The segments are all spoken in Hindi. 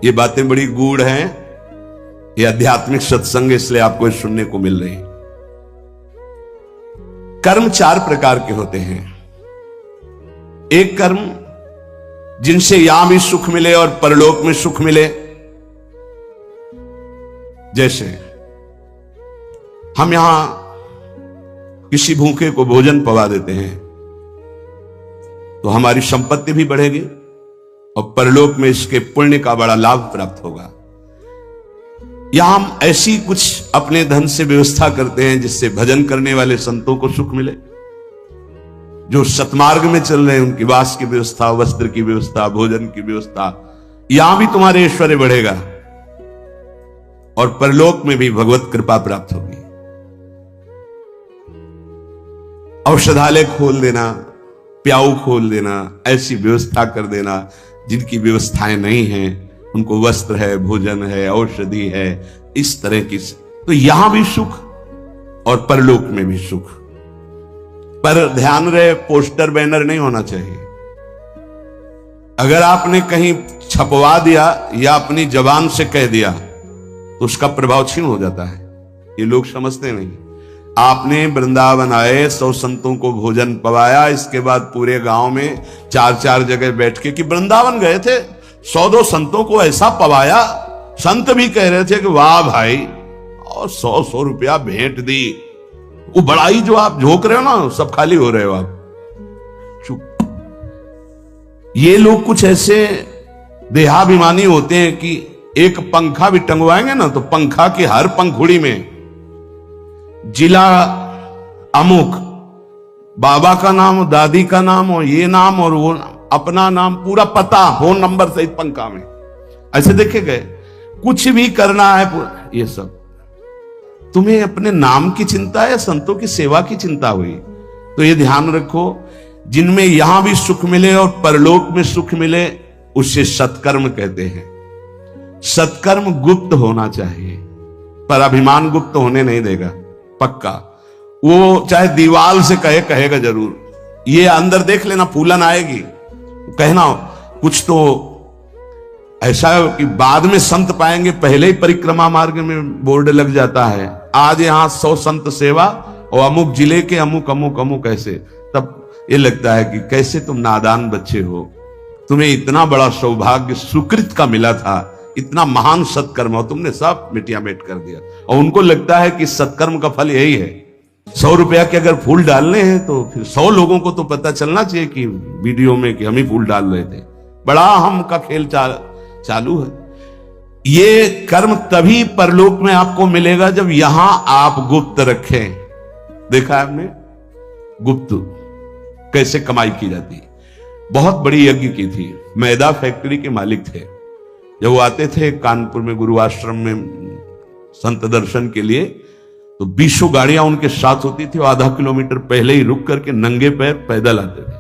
ये बातें बड़ी गूढ़ हैं, ये आध्यात्मिक सत्संग इसलिए आपको सुनने को मिल रही। कर्म 4 प्रकार के होते हैं। एक कर्म जिनसे यहां भी सुख मिले और परलोक में सुख मिले, जैसे हम यहां किसी भूखे को भोजन पवा देते हैं तो हमारी संपत्ति भी बढ़ेगी और परलोक में इसके पुण्य का बड़ा लाभ प्राप्त होगा। यहां हम ऐसी कुछ अपने धन से व्यवस्था करते हैं जिससे भजन करने वाले संतों को सुख मिले, जो सतमार्ग में चल रहे हैं उनकी वास की व्यवस्था, वस्त्र की व्यवस्था, भोजन की व्यवस्था, यहां भी तुम्हारे ऐश्वर्य बढ़ेगा और परलोक में भी भगवत कृपा प्राप्त होगी। औषधालय खोल देना, प्याऊ खोल देना, ऐसी व्यवस्था कर देना जिनकी व्यवस्थाएं नहीं हैं, उनको वस्त्र है, भोजन है, औषधि है, इस तरह की, तो यहां भी सुख और परलोक में भी सुख। पर ध्यान रहे, पोस्टर बैनर नहीं होना चाहिए। अगर आपने कहीं छपवा दिया या अपनी जबान से कह दिया तो उसका प्रभाव क्षीण हो जाता है, ये लोग समझते नहीं। आपने वृंदावन आए, 100 संतों को भोजन पवाया, इसके बाद पूरे गांव में 4-4 जगह बैठ के कि वृंदावन गए थे, 100-2 संतों को ऐसा पवाया, संत भी कह रहे थे कि वाह भाई, और 100-100 रुपया भेंट दी। वो बड़ाई जो आप झोंक रहे हो ना, सब खाली हो रहे हो आप। चुप। ये लोग कुछ ऐसे देहाभिमानी होते हैं कि एक पंखा भी टंगवाएंगे ना तो पंखा की हर पंखुड़ी में जिला अमुक, बाबा का नाम, दादी का नाम और ये नाम और वो अपना नाम, पूरा पता, फोन नंबर सहित पंखा में। ऐसे देखे गए, कुछ भी करना है ये सब। तुम्हें अपने नाम की चिंता है या संतों की सेवा की चिंता हुई? तो ये ध्यान रखो, जिनमें यहां भी सुख मिले और परलोक में सुख मिले उसे सत्कर्म कहते हैं। सत्कर्म गुप्त होना चाहिए, पर अभिमान गुप्त होने नहीं देगा, पक्का। वो चाहे दीवाल से कहेगा जरूर। ये अंदर देख लेना, फूलन आएगी, कहना कुछ तो ऐसा कि बाद में संत पाएंगे, पहले ही परिक्रमा मार्ग में बोर्ड लग जाता है, आज यहां 100 संत सेवा और अमुक जिले के अमुक अमुक अमुक, ऐसे। तब ये लगता है कि कैसे तुम नादान बच्चे हो, तुम्हें इतना बड़ा सौभाग्य सुकृत का मिला था, इतना महान सत्कर्म हो, तुमने सब मिटिया मेट कर दिया। और उनको लगता है कि सत्कर्म का फल यही है। 100 रुपया के अगर फूल डालने हैं तो फिर 100 लोगों को तो पता चलना चाहिए कि वीडियो में कि हम ही फूल डाल रहे थे। बड़ा हम का खेल चालू है। ये कर्म तभी परलोक में आपको मिलेगा जब यहां आप गुप्त रखें। देखा है आपने गुप्त कैसे कमाई की जाती है? बहुत बड़ी यज्ञ की थी, मैदा फैक्ट्री के मालिक थे। जब वो आते थे कानपुर में गुरु आश्रम में संत दर्शन के लिए, तो 20 गाड़ियां उनके साथ होती थी, आधा किलोमीटर पहले ही रुक करके नंगे पैर पैदल आते थे।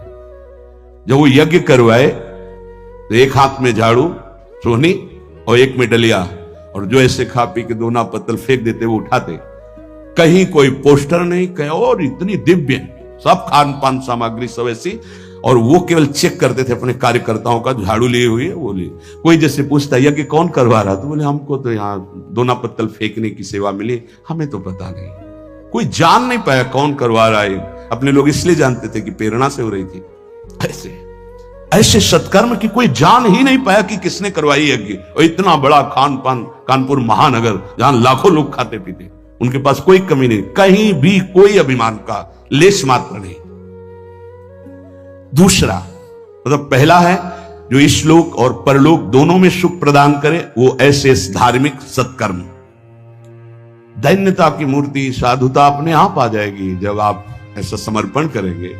जब वो यज्ञ करवाए तो एक हाथ में झाड़ू सोहनी और एक में डलिया, और जो ऐसे खा पी के दोना पत्तल फेंक देते वो उठाते। कहीं कोई पोस्टर नहीं, कहीं और इतनी दिव्य, सब खान पान सामग्री सब ऐसी, और वो केवल चेक करते थे अपने कार्यकर्ताओं का, झाड़ू लिए हुई है वो लिए। कोई जैसे पूछता है कि कौन करवा रहा, तो बोले हमको तो यहाँ दोना पत्तल फेंकने की सेवा मिली, हमें तो पता नहीं। कोई जान नहीं पाया कौन करवा रहा है। अपने लोग इसलिए जानते थे कि प्रेरणा से हो रही थी। ऐसे सत्कर्म की कोई जान ही नहीं पाया कि किसने करवाई यज्ञ। और इतना बड़ा खान पान कानपुर महानगर जहां लाखों लोग खाते पीते, उनके पास कोई कमी नहीं, कहीं भी कोई अभिमान का लेश मात्र नहीं। दूसरा मतलब पहला है जो इस लोक और परलोक दोनों में सुख प्रदान करे, वो ऐसे धार्मिक सत्कर्म। दैन्यता की मूर्ति, साधुता अपने आप आ जाएगी जब आप ऐसा समर्पण करेंगे।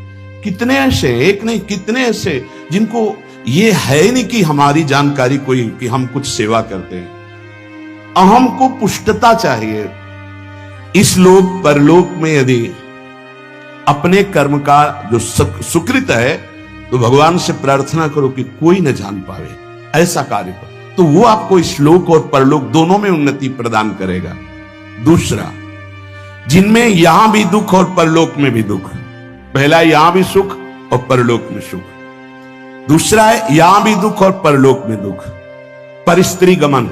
कितने ऐसे, एक नहीं कितने ऐसे जिनको ये है नहीं कि हमारी जानकारी कोई कि हम कुछ सेवा करते हैं। अहम को पुष्टता चाहिए। इस लोक परलोक में यदि अपने कर्म का जो सुकृत है तो भगवान से प्रार्थना करो कि कोई न जान पावे, ऐसा कार्य करो, तो वो आपको इस लोक और परलोक दोनों में उन्नति प्रदान करेगा। दूसरा, जिनमें यहां भी दुख और परलोक में भी दुख। पहला यहां भी सुख और परलोक में सुख। दूसरा है यहां भी दुख और परलोक में दुख। परिस्त्री गमन,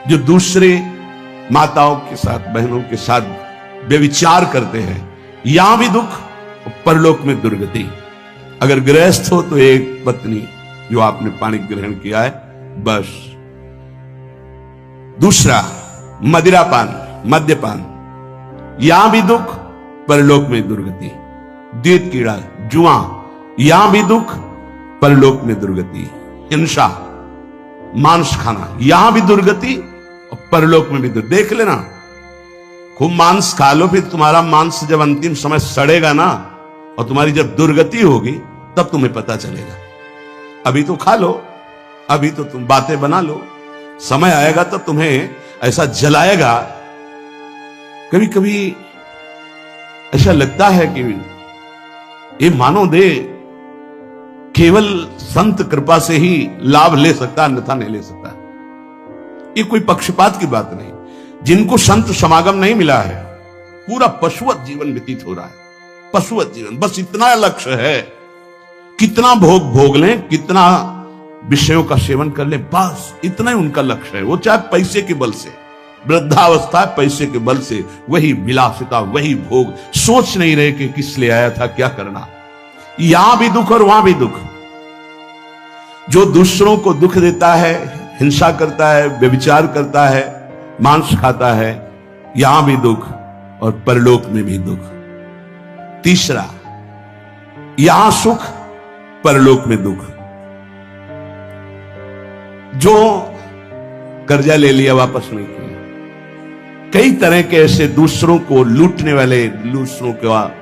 जो दूसरे माताओं के साथ, बहनों के साथ व्यभिचार करते हैं, यहां भी दुख, परलोक में दुर्गति। अगर गृहस्थ हो तो एक पत्नी जो आपने पानी ग्रहण किया है, बस। दूसरा मदिरापान, मद्यपान, यहां भी दुख, परलोक में दुर्गति। द्वैत कीड़ा, जुआ, यहां भी दुख, परलोक में दुर्गति। हिंसा, मांस खाना, यहां भी दुर्गति और परलोक में भी दुर्गति। देख लेना, खूब मांस खा लो, फिर तुम्हारा मांस जब अंतिम समय सड़ेगा ना, और तुम्हारी जब दुर्गति होगी, तब तुम्हें पता चलेगा। अभी तो खा लो, अभी तो तुम बातें बना लो, समय आएगा तो तुम्हें ऐसा जलाएगा। कभी कभी ऐसा लगता है कि ये मानव देह केवल संत कृपा से ही लाभ ले सकता, अन्यथा नहीं ले सकता। ये कोई पक्षपात की बात नहीं। जिनको संत समागम नहीं मिला है, पूरा पशुवत जीवन व्यतीत हो रहा है, पशुवत जीवन। बस इतना लक्ष्य है, कितना भोग भोग लें, कितना विषयों का सेवन कर लें, बस इतना ही उनका लक्ष्य है। वो चाहे पैसे के बल से, वृद्धावस्था पैसे के बल से, वही विलासिता, वही भोग, सोच नहीं रहे कि किस लिए आया था, क्या करना। यहां भी दुख और वहां भी दुख। जो दूसरों को दुख देता है, हिंसा करता है, व्यभिचार करता है, मांस खाता है, यहां भी दुख और परलोक में भी दुख। तीसरा, यहां सुख, परलोक में दुख। जो कर्जा ले लिया, वापस नहीं किया, कई तरह के ऐसे दूसरों को लूटने वाले, दूसरों के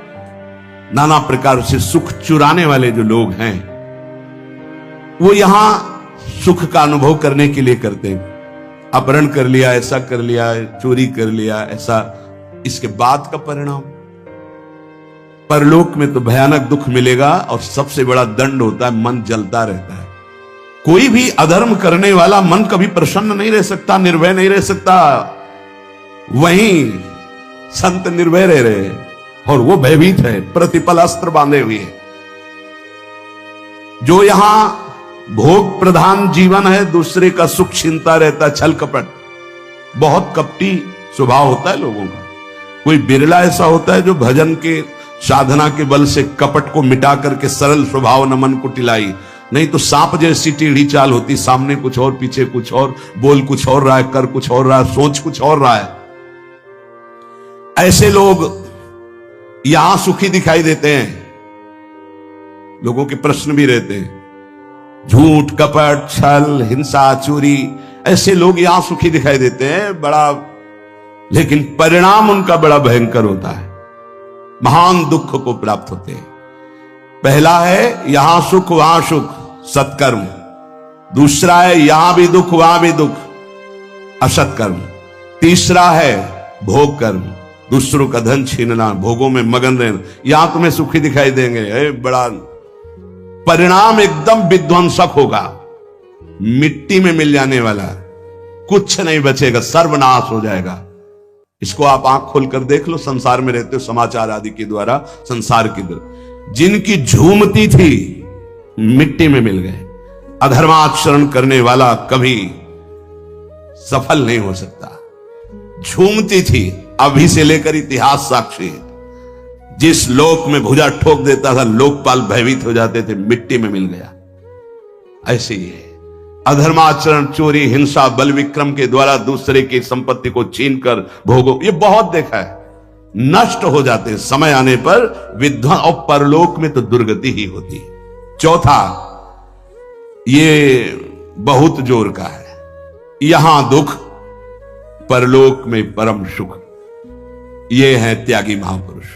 नाना प्रकार से सुख चुराने वाले जो लोग हैं, वो यहां सुख का अनुभव करने के लिए करते हैं। अपहरण कर लिया, ऐसा कर लिया, चोरी कर लिया, ऐसा, इसके बाद का परिणाम परलोक में तो भयानक दुख मिलेगा। और सबसे बड़ा दंड होता है, मन जलता रहता है। कोई भी अधर्म करने वाला मन कभी प्रसन्न नहीं रह सकता, निर्भय नहीं रह सकता। वहीं संत निर्भय रह रहे हैं और वो भयभीत है, प्रतिपल अस्त्र बांधे हुए है। जो यहां भोग प्रधान जीवन है, दूसरे का सुख छीनता रहता है, छल कपट, बहुत कपटी स्वभाव होता है लोगों का। कोई बिरला ऐसा होता है जो भजन के साधना के बल से कपट को मिटा करके सरल स्वभाव न मन को टिलाई। नहीं तो सांप जैसी टेढ़ी चाल होती, सामने कुछ और, पीछे कुछ और, बोल कुछ और रहा है, कर कुछ और रहा है, सोच कुछ और रहा है। ऐसे लोग यहां सुखी दिखाई देते हैं। लोगों के प्रश्न भी रहते हैं, झूठ, कपट, छल, हिंसा, चोरी, ऐसे लोग यहां सुखी दिखाई देते हैं बड़ा, लेकिन परिणाम उनका बड़ा भयंकर होता है, महान दुख को प्राप्त होते हैं। पहला है यहां सुख वहां सुख, सत्कर्म। दूसरा है यहां भी दुख वहां भी दुख, असत्कर्म। तीसरा है भोग कर्म, दूसरों का धन छीनना, भोगों में मगन रहना। यहां तुम्हें सुखी दिखाई देंगे, बड़ा परिणाम एकदम विध्वंसक होगा, मिट्टी में मिल जाने वाला, कुछ नहीं बचेगा, सर्वनाश हो जाएगा। इसको आप आंख खोलकर देख लो, संसार में रहते हो, समाचार आदि के द्वारा संसार की तरफ, जिनकी झूमती थी मिट्टी में मिल गए। अधर्माचरण करने वाला कभी सफल नहीं हो सकता। झूमती थी, अभी से लेकर इतिहास साक्षी है। जिस लोक में भुजा ठोक देता था, लोकपाल भयभीत हो जाते थे, मिट्टी में मिल गया। ऐसे ही है अधर्माचरण, चोरी, हिंसा, बल विक्रम के द्वारा दूसरे की संपत्ति को छीनकर भोगो, ये बहुत देखा है, नष्ट हो जाते हैं समय आने पर विध्वंस, और परलोक में तो दुर्गति ही होती है। चौथा, ये बहुत जोर का है, यहां दुख, परलोक में परम सुख। ये है त्यागी महापुरुष,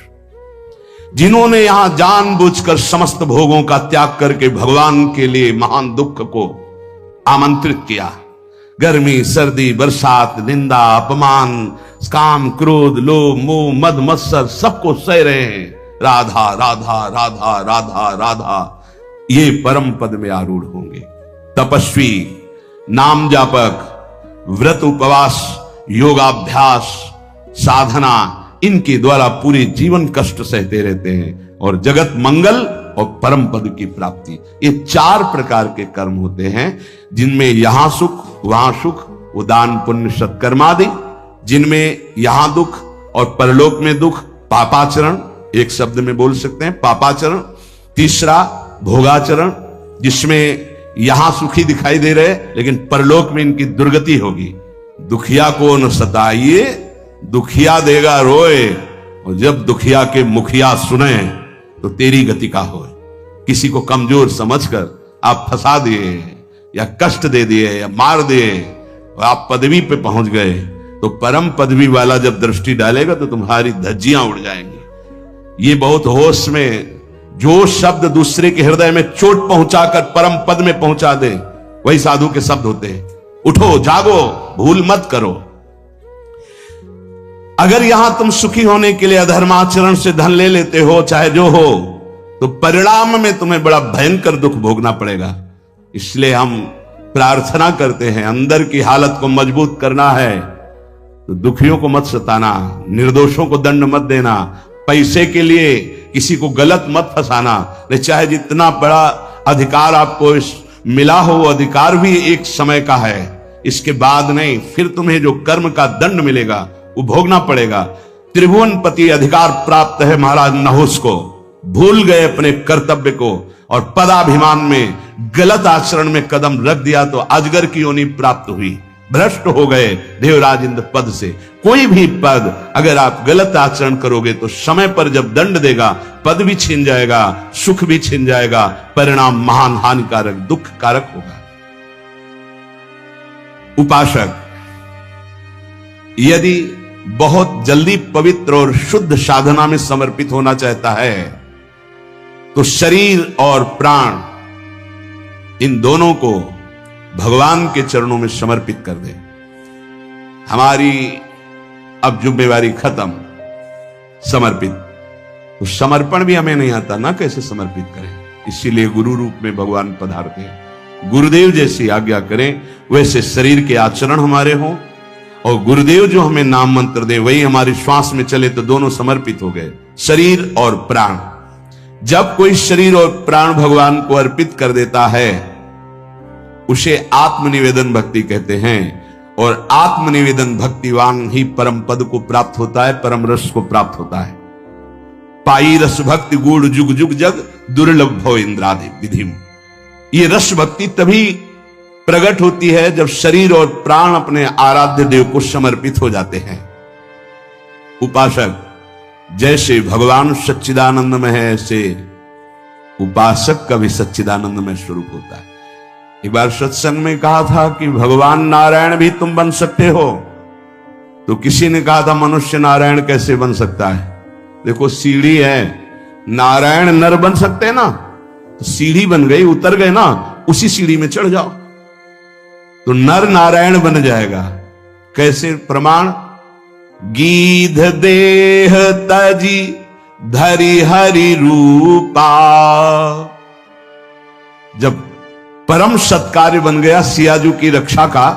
जिन्होंने यहां जानबूझकर समस्त भोगों का त्याग करके भगवान के लिए महान दुख को आमंत्रित किया। गर्मी, सर्दी, बरसात, निंदा, अपमान, काम, क्रोध, लोभ, मोह, मद, मत्सर, सबको सह रहे हैं। राधा राधा राधा राधा राधा, ये परम पद में आरूढ़ होंगे। तपस्वी, नाम जापक, व्रत, उपवास, योगाभ्यास, साधना, इनके द्वारा पूरे जीवन कष्ट सहते रहते हैं और जगत मंगल और परम पद की प्राप्ति। ये 4 प्रकार के कर्म होते हैं जिनमें यहां सुख वहां सुख, उदान पुण्य सत्कर्मादि, जिनमें यहां दुख और परलोक में दुख, पापाचरण, एक शब्द में बोल सकते हैं पापाचरण। तीसरा भोगाचरण, जिसमें यहां सुखी दिखाई दे रहे लेकिन परलोक में इनकी दुर्गति होगी। दुखिया को न सताइए, दुखिया देगा रोए, और जब दुखिया के मुखिया सुने तो तेरी गति का हो। किसी को कमजोर समझकर आप फंसा दिए या कष्ट दे दिए या मार दिए और आप पदवी पे पहुंच गए, तो परम पदवी वाला जब दृष्टि डालेगा तो तुम्हारी धज्जियां उड़ जाएंगी। ये बहुत होश में, जो शब्द दूसरे के हृदय में चोट पहुंचाकर परम पद में पहुंचा दे, वही साधु के शब्द होते हैं। उठो, जागो, भूल मत करो। अगर यहां तुम सुखी होने के लिए अधर्माचरण से धन ले लेते हो, चाहे जो हो, तो परिणाम में तुम्हें बड़ा भयंकर दुख भोगना पड़ेगा। इसलिए हम प्रार्थना करते हैं, अंदर की हालत को मजबूत करना है तो दुखियों को मत सताना, निर्दोषों को दंड मत देना, पैसे के लिए किसी को गलत मत फंसाना। नहीं, चाहे जितना बड़ा अधिकार आपको मिला हो, वो अधिकार भी एक समय का है, इसके बाद नहीं। फिर तुम्हें जो कर्म का दंड मिलेगा वो भोगना पड़ेगा। त्रिभुवनपति अधिकार प्राप्त है महाराज नहुस को, भूल गए अपने कर्तव्य को और पदाभिमान में गलत आचरण में कदम रख दिया तो अजगर की योनि प्राप्त हुई, भ्रष्ट हो गए देवराज इंद्र पद से। कोई भी पद अगर आप गलत आचरण करोगे तो समय पर जब दंड देगा, पद भी छीन जाएगा, सुख भी छीन जाएगा, परिणाम महान हानिकारक दुख कारक होगा। उपासक यदि बहुत जल्दी पवित्र और शुद्ध साधना में समर्पित होना चाहता है तो शरीर और प्राण, इन दोनों को भगवान के चरणों में समर्पित कर दे। हमारी अब जिम्मेवारी खत्म, समर्पित। तो समर्पण भी हमें नहीं आता ना, कैसे समर्पित करें। इसीलिए गुरु रूप में भगवान पधारते हैं। गुरुदेव जैसी आज्ञा करें वैसे शरीर के आचरण हमारे हों, और गुरुदेव जो हमें नाम मंत्र दे वही हमारी श्वास में चले, तो दोनों समर्पित हो गए, शरीर और प्राण। जब कोई शरीर और प्राण भगवान को अर्पित कर देता है उसे आत्मनिवेदन भक्ति कहते हैं, और आत्मनिवेदन भक्तिवान ही परम पद को प्राप्त होता है, परम रस को प्राप्त होता है। पाई रस भक्ति गूढ़ जुग जुग जग, दुर्लभ भव इंद्रादि विधिम। ये रस भक्ति तभी प्रकट होती है जब शरीर और प्राण अपने आराध्य देव को समर्पित हो जाते हैं। उपासक जैसे भगवान सच्चिदानंद में है, ऐसे उपासक का भी सच्चिदानंद में स्वरूप होता है। एक बार सत्संग में कहा था कि भगवान नारायण भी तुम बन सकते हो, तो किसी ने कहा था मनुष्य नारायण कैसे बन सकता है। देखो सीढ़ी है, नारायण नर बन सकते हैं ना, तो सीढ़ी बन गई, उतर गए ना, उसी सीढ़ी में चढ़ जाओ तो नर नारायण बन जाएगा। कैसे प्रमाण? गीध देह तजी धरि हरि रूपा। जब परम सत्कार्य बन गया सियाजू की रक्षा का,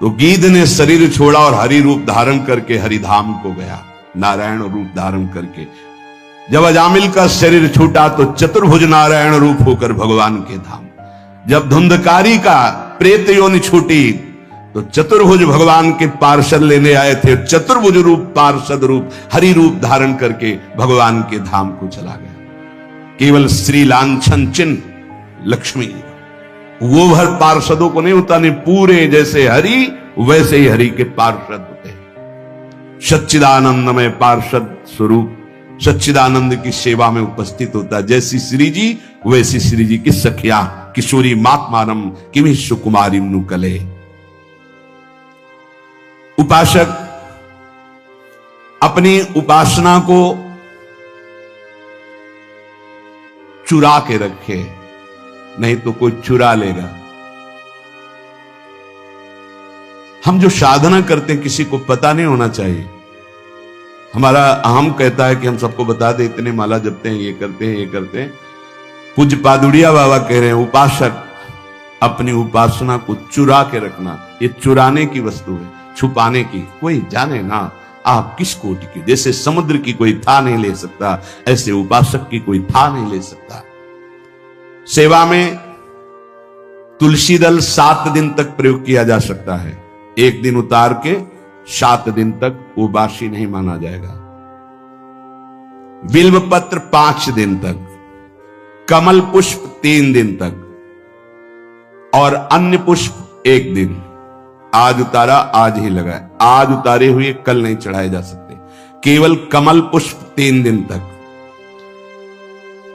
तो गीध ने शरीर छोड़ा और हरि रूप धारण करके हरिधाम को गया, नारायण रूप धारण करके। जब अजामिल का शरीर छूटा तो चतुर्भुज नारायण रूप होकर भगवान के धाम। जब धुंधकारी का प्रेत योनि छूटी तो चतुर्भुज भगवान के पार्षद लेने आए थे, चतुर्भुज रूप पार्षद रूप हरि रूप धारण करके भगवान के धाम को चला गया। केवल श्री लांछन चिन्ह लक्ष्मी, वो भर पार्षदों को नहीं होता, नहीं, पूरे जैसे हरि वैसे ही हरि के पार्षद होते हैं। सच्चिदानंदमय पार्षद स्वरूप सच्चिदानंद की सेवा में उपस्थित होता है। जैसी श्री जी वैसी श्री जी की सखिया किशोरी मातमानम किमि सुकुमारी नुकले। उपासक अपनी उपासना को चुरा के रखे, नहीं तो कोई चुरा लेगा। हम जो साधना करते हैं किसी को पता नहीं होना चाहिए। हमारा अहम कहता है कि हम सबको बता दे, इतने माला जपते हैं, ये करते हैं, ये करते हैं। पूज्य पादुड़िया बाबा कह रहे हैं उपासक अपनी उपासना को चुरा के रखना। ये चुराने की वस्तु है, छुपाने की। कोई जाने ना, आप किस कोटि के, जैसे समुद्र की कोई था नहीं ले सकता, ऐसे उपासक की कोई था नहीं ले सकता। सेवा में तुलसी दल 7 दिन तक प्रयोग किया जा सकता है, 1 दिन उतार के 7 दिन तक वो बासी नहीं माना जाएगा। बिल्व पत्र 5 दिन तक, कमल पुष्प 3 दिन तक, और अन्य पुष्प 1 दिन। आज उतारा आज ही लगाए, आज उतारे हुए कल नहीं चढ़ाए जा सकते। केवल कमल पुष्प 3 दिन तक।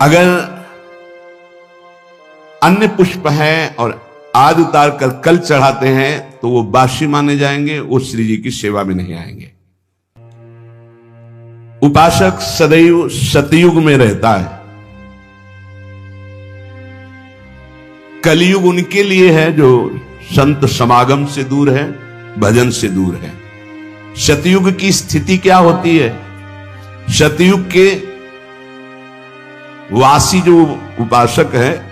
अगर अन्य पुष्प हैं और आज उतार कर कल चढ़ाते हैं तो वो बासी माने जाएंगे, वो श्री जी की सेवा में नहीं आएंगे। उपासक सदैव सतयुग में रहता है। कलयुग उनके लिए है जो संत समागम से दूर है, भजन से दूर है। सतयुग की स्थिति क्या होती है? सतयुग के वासी जो उपासक है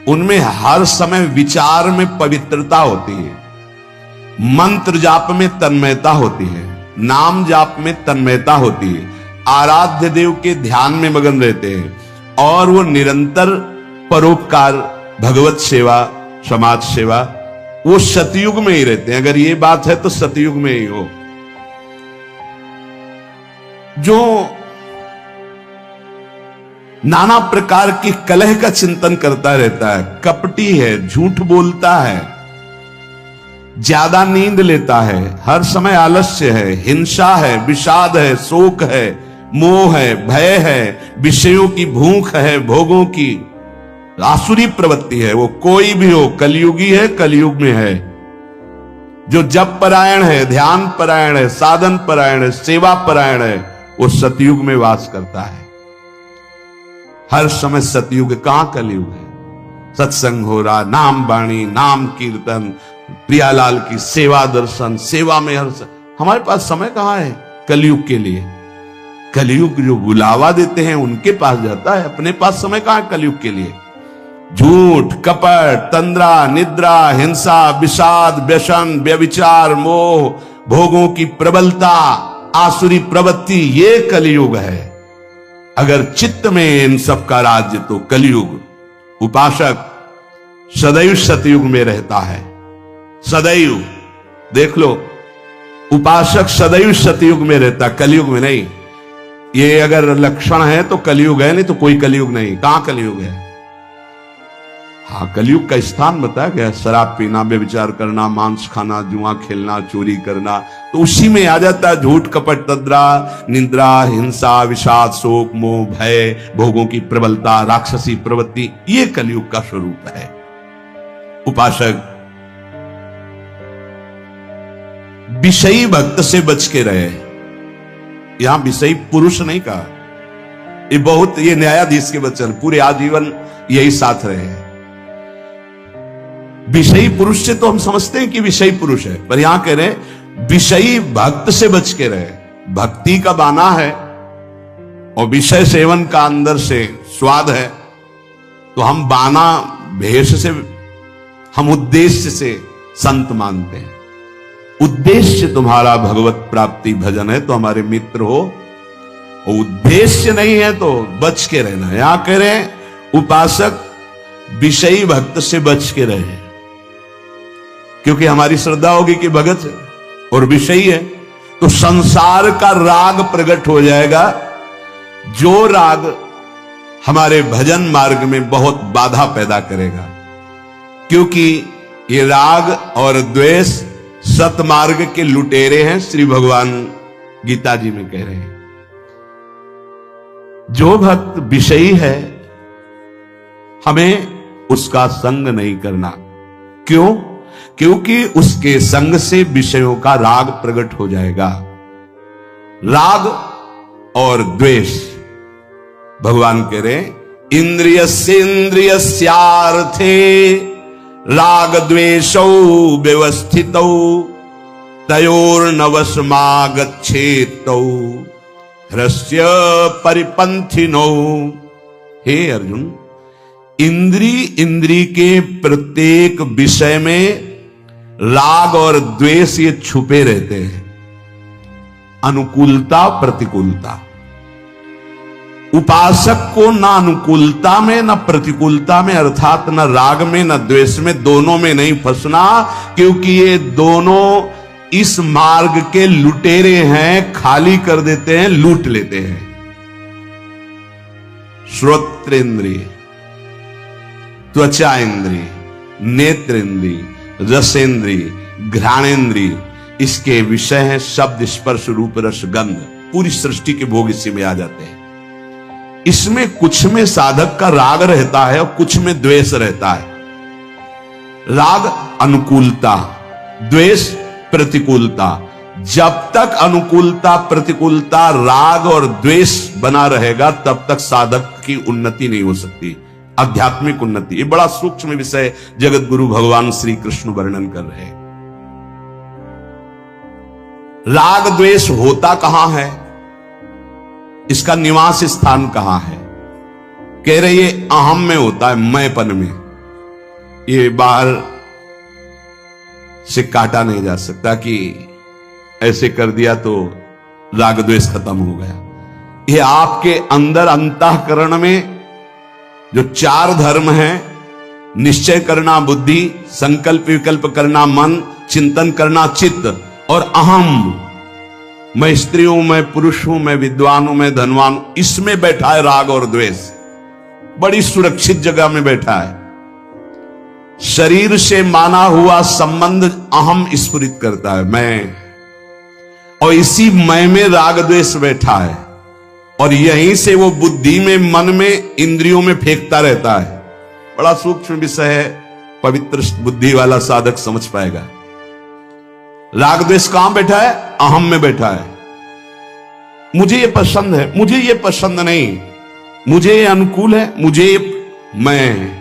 उनमें हर समय विचार में पवित्रता होती है, मंत्र जाप में तन्मयता होती है, नाम जाप में तन्मयता होती है, आराध्य देव के ध्यान में मगन रहते हैं, और वो निरंतर परोपकार, भगवत सेवा, समाज सेवा, वो सतयुग में ही रहते हैं। अगर ये बात है तो सतयुग में ही हो। जो नाना प्रकार की कलह का चिंतन करता रहता है, कपटी है, झूठ बोलता है, ज्यादा नींद लेता है, हर समय आलस्य है, हिंसा है, विषाद है, शोक है, मोह है, भय है, विषयों की भूख है, भोगों की आसुरी प्रवृत्ति है, वो कोई भी हो, कलयुगी है, कलयुग में है। जो जप परायण है, ध्यान परायण है, साधन परायण है, सेवा परायण है, वो सतयुग में वास करता है। हर समय सतयुग, कहां कलयुग है? सत्संग हो रहा, नाम वाणी, नाम कीर्तन, प्रियालाल की सेवा दर्शन, सेवा में हमारे पास समय कहां है कलयुग के लिए? कलयुग जो बुलावा देते हैं उनके पास जाता है, अपने पास समय कहां है कलयुग के लिए? झूठ, कपट, तंद्रा, निद्रा, हिंसा, विषाद, व्यसन, व्यभिचार, मोह, भोगों की प्रबलता, आसुरी प्रवृत्ति, ये कलयुग है। अगर चित्त में इन सब का राज्य तो कलयुग। उपासक सदैव सतयुग में रहता है, सदैव। देख लो, उपासक सदैव सतयुग में रहता, कलयुग में नहीं। ये अगर लक्षण है तो कलयुग है, नहीं तो कोई कलयुग नहीं। कहां कलयुग है? हाँ, कलयुग का स्थान बताया गया, शराब पीना, व्यभिचार करना, मांस खाना, जुआ खेलना, चोरी करना, तो उसी में आ जाता है झूठ, कपट, तंद्रा, निद्रा, हिंसा, विषाद, शोक, मोह, भय, भोगों की प्रबलता, राक्षसी प्रवृत्ति, ये कलयुग का स्वरूप है। उपासक विषयी भक्त से बच के रहे। यहां विषयी पुरुष नहीं कहा, ये बहुत, ये न्यायाधीश के वचन, पूरे आजीवन यही साथ रहे। विषयी पुरुष से तो हम समझते हैं कि विषयी पुरुष है, पर यहां कह रहे विषयी भक्त से बच के रहे। भक्ति का बाना है और विषय सेवन का अंदर से स्वाद है, तो हम बाना भेष से, हम उद्देश्य से संत मानते हैं। उद्देश्य तुम्हारा भगवत प्राप्ति भजन है तो हमारे मित्र हो, और उद्देश्य नहीं है तो बच के रहना। यहां कह रहे उपासक विषयी भक्त से बच के रहे, क्योंकि हमारी श्रद्धा होगी कि भगत है और विषयी है तो संसार का राग प्रकट हो जाएगा, जो राग हमारे भजन मार्ग में बहुत बाधा पैदा करेगा। क्योंकि ये राग और द्वेष सतमार्ग के लुटेरे हैं, श्री भगवान गीता जी में कह रहे हैं। जो भक्त विषयी है हमें उसका संग नहीं करना। क्यों? क्योंकि उसके संग से विषयों का राग प्रकट हो जाएगा। राग और द्वेष, भगवान कह रहे इंद्रियस्यार्थे राग द्वेषौ व्यवस्थितौ तयोर्नवशमागच्छेतौ ह्रस्य परिपंथिनौ। हे अर्जुन, इंद्री के प्रत्येक विषय में राग और द्वेष ये छुपे रहते हैं। अनुकूलता प्रतिकूलता। उपासक को ना अनुकूलता में ना प्रतिकूलता में, अर्थात न राग में न द्वेष में, दोनों में नहीं फंसना, क्योंकि ये दोनों इस मार्ग के लुटेरे हैं, खाली कर देते हैं, लूट लेते हैं। श्रोत्रेंद्रिय, त्वचा इंद्रिय, नेत्रेंद्रिय, रसेंद्रिय, घ्राणेंद्रिय, इसके विषय हैं शब्द, स्पर्श, रूप, रस, गंध। पूरी सृष्टि के भोग इसी में आ जाते हैं। इसमें कुछ में साधक का राग रहता है और कुछ में द्वेष रहता है। राग अनुकूलता, द्वेष प्रतिकूलता। जब तक अनुकूलता प्रतिकूलता, राग और द्वेष बना रहेगा, तब तक साधक की उन्नति नहीं हो सकती, आध्यात्मिक उन्नति। ये बड़ा सूक्ष्म विषय जगत गुरु भगवान श्री कृष्ण वर्णन कर रहे हैं। राग द्वेष होता कहां है, इसका निवास स्थान कहां है? कह रहे ये अहम में होता है, मैंपन में। ये बाहर से काटा नहीं जा सकता कि ऐसे कर दिया तो राग द्वेष खत्म हो गया। ये आपके अंदर अंतःकरण में जो चार धर्म हैं, निश्चय करना बुद्धि, संकल्प विकल्प करना मन, चिंतन करना चित्त, और अहम, मैं स्त्री हूं, मैं पुरुष हूं, मैं विद्वान हूं, मैं धनवान हूं, इसमें बैठा है राग और द्वेष। बड़ी सुरक्षित जगह में बैठा है। शरीर से माना हुआ संबंध अहम स्फुरित करता है, मैं, और इसी मैं में राग द्वेष बैठा है, और यहीं से वो बुद्धि में, मन में, इंद्रियों में फेंकता रहता है। बड़ा सूक्ष्म विषय है, पवित्र बुद्धि वाला साधक समझ पाएगा। राग द्वेष कहां बैठा है? अहम में बैठा है। मुझे ये पसंद है, मुझे ये पसंद नहीं, मुझे ये अनुकूल है, मुझे ये, मैं,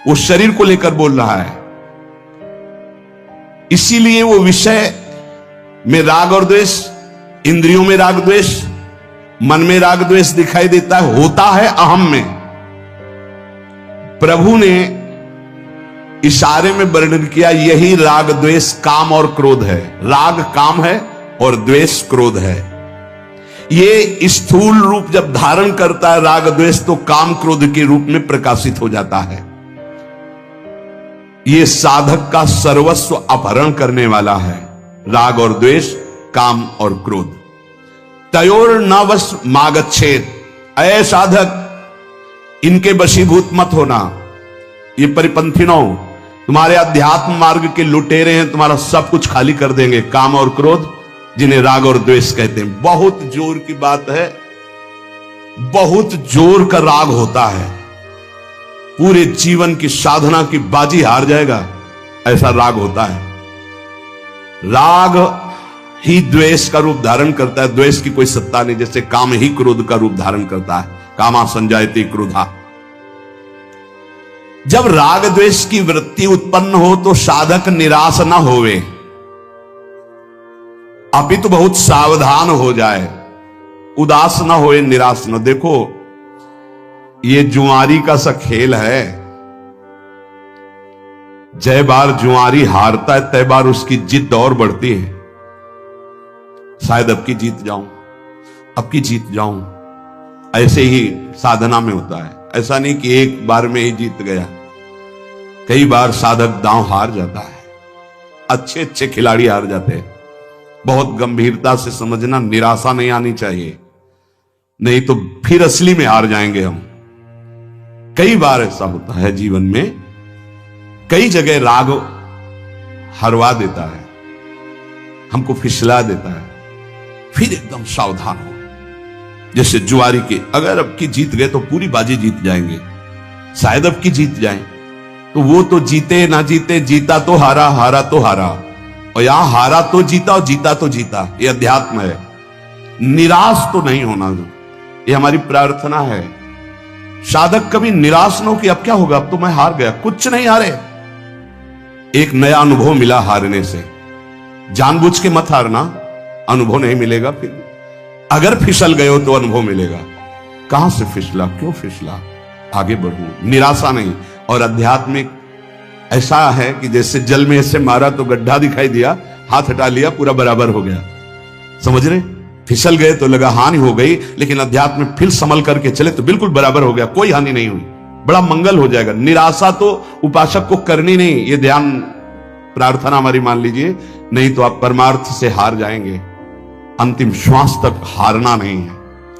वो शरीर को लेकर बोल रहा है। इसीलिए वो विषय में राग और द्वेष, इंद्रियों में राग द्वेष, मन में राग द्वेष दिखाई देता है, होता है अहम में। प्रभु ने इशारे में वर्णन किया, यही राग द्वेष काम और क्रोध है। राग काम है और द्वेष क्रोध है। ये स्थूल रूप जब धारण करता है राग द्वेष, तो काम क्रोध के रूप में प्रकाशित हो जाता है। ये साधक का सर्वस्व अपहरण करने वाला है, राग और द्वेष, काम और क्रोध। तयोर न वश मागच्छेद, ऐ साधक इनके वशीभूत मत होना। ये परिपंथिनों, तुम्हारे अध्यात्म मार्ग के लुटेरे हैं, तुम्हारा सब कुछ खाली कर देंगे। काम और क्रोध, जिन्हें राग और द्वेष कहते हैं। बहुत जोर की बात है, बहुत जोर का राग होता है, पूरे जीवन की साधना की बाजी हार जाएगा, ऐसा राग होता है। राग ही द्वेष का रूप धारण करता है, द्वेष की कोई सत्ता नहीं। जैसे काम ही क्रोध का रूप धारण करता है, कामा संजायते क्रोधा। जब राग द्वेष की वृत्ति उत्पन्न हो तो साधक निराश न होवे, अपितु बहुत सावधान हो जाए, उदास न होए, निराश न। देखो ये जुआरी का सा खेल है, जय बार जुआरी हारता है तय बार उसकी जिद और बढ़ती है। शायद अब की जीत जाऊं, अब की जीत जाऊं, ऐसे ही साधना में होता है। ऐसा नहीं कि एक बार में ही जीत गया, कई बार साधक दांव हार जाता है, अच्छे अच्छे खिलाड़ी हार जाते हैं। बहुत गंभीरता से समझना, निराशा नहीं आनी चाहिए, नहीं तो फिर असली में हार जाएंगे हम। कई बार ऐसा होता है जीवन में, कई जगह राग हरवा देता है, हमको फिसला देता है, फिर एकदम सावधान हो। जैसे जुआरी के, अगर अब की जीत गए तो पूरी बाजी जीत जाएंगे, शायद अब की जीत जाएं, तो वो तो जीते ना जीते, जीता तो हारा, हारा तो हारा, और यहां हारा तो जीता और जीता तो जीता। ये अध्यात्म है। निराश तो नहीं होना, ये हमारी प्रार्थना है। साधक कभी निराश न हो कि अब क्या होगा, अब तो मैं हार गया। कुछ नहीं हारे, एक नया अनुभव मिला हारने से। जानबूझ के मत हारना, अनुभव नहीं मिलेगा। फिर अगर फिसल गए हो तो अनुभव मिलेगा। कहां से फिसला, क्यों फिसला, आगे बढ़ू, निराशा नहीं। और आध्यात्मिक ऐसा है कि जैसे जल में ऐसे मारा तो गड्ढा दिखाई दिया, हाथ हटा लिया, पूरा बराबर हो गया। समझ रहे? फिसल गए तो लगा हानि हो गई, लेकिन अध्यात्म में फिर संभल करके चले तो बिल्कुल बराबर हो गया, कोई हानि नहीं हुई, बड़ा मंगल हो जाएगा। निराशा तो उपासक को करनी नहीं, ये ध्यान प्रार्थना हमारी मान लीजिए, नहीं तो आप परमार्थ से हार जाएंगे। अंतिम श्वास तक हारना नहीं है,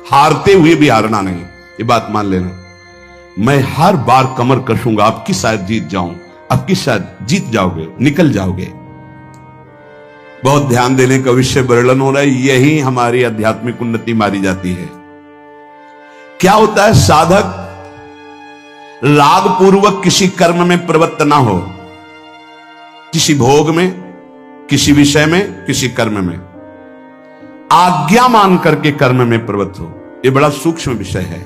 हारते हुए भी हारना नहीं, ये बात मान लेना। मैं हर बार कमर कसूंगा, आपकी शायद जीत जाऊं, आपकी शायद जीत जाओगे, निकल जाओगे। बहुत ध्यान देने का विषय वर्णन हो रहा है, यही हमारी आध्यात्मिक उन्नति मारी जाती है। क्या होता है, साधक राग पूर्वक किसी कर्म में प्रवृत्त ना हो, किसी भोग में, किसी विषय में, किसी कर्म में आज्ञा मान करके कर्म में प्रवृत्त हो। यह बड़ा सूक्ष्म विषय है।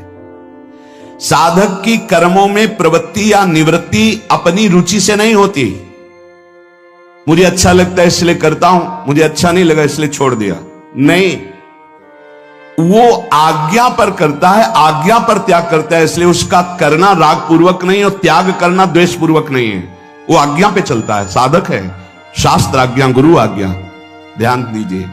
साधक की कर्मों में प्रवृत्ति या निवृत्ति अपनी रुचि से नहीं होती। मुझे अच्छा लगता है इसलिए करता हूं, मुझे अच्छा नहीं लगा इसलिए छोड़ दिया, नहीं, वो आज्ञा पर करता है, आज्ञा पर त्याग करता है, इसलिए उसका करना राग पूर्वक नहीं और त्याग करना द्वेष पूर्वक नहीं है, वो आज्ञा पे चलता है, साधक है। शास्त्र आज्ञा, गुरु आज्ञा। ध्यान दीजिए,